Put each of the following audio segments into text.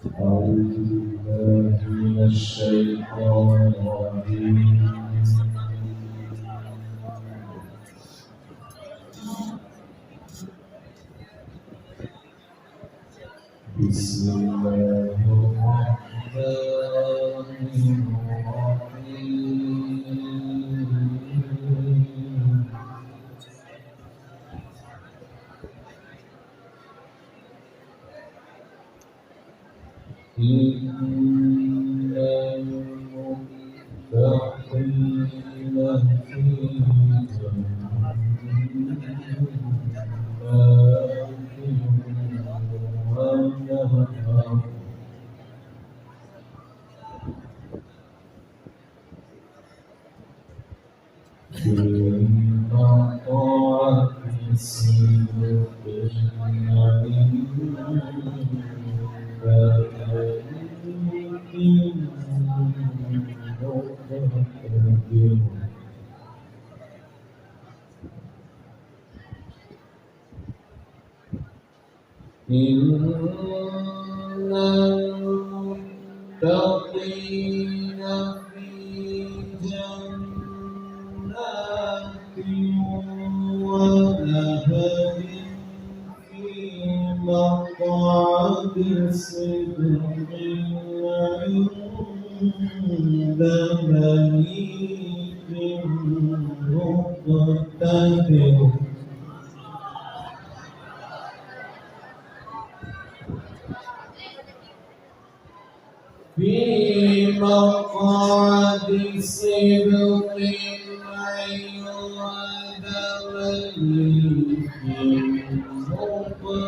أعوذ بالله من الشيطان الرجيم. بسم الله الرحمن الرحيم. إن المتقين في جنات في مقعد صدق إن المتقين في جنات ونهر في مقعد صدق عند مليك مقتدر. في مقعد صدق عند مليك مقتدر.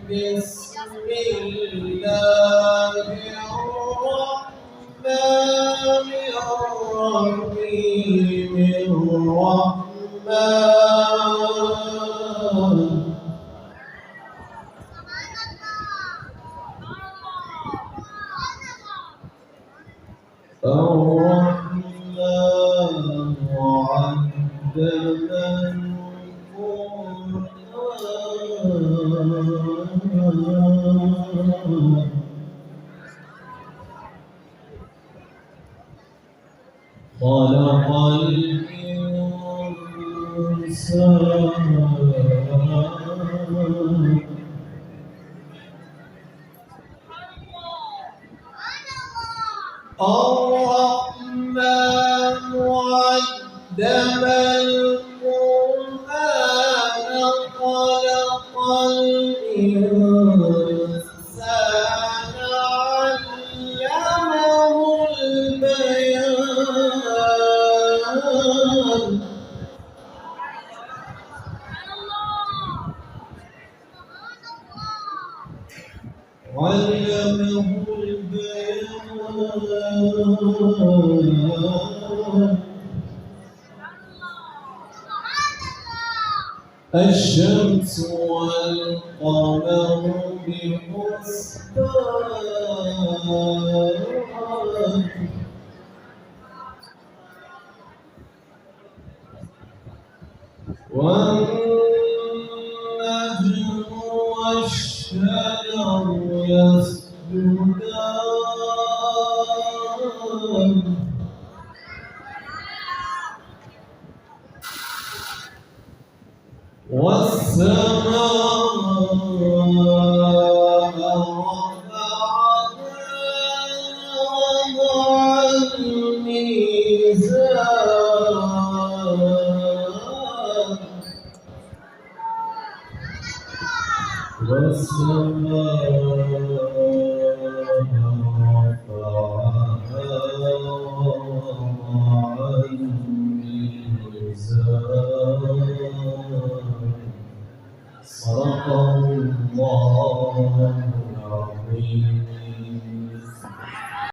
بسم الله الرحمن الرحيم. الرحمن علم القرآن. خلق الإنسان الرحمن علم القرآن. خلق الإنسان علمه البيان. علمه البيان. الشمس والقمر بحسبان. والنجم والشجر يسجدان. والسماء رفعها ووضع الميزان. والسماء رفعها ووضع الميزان. صدق الله العظيم.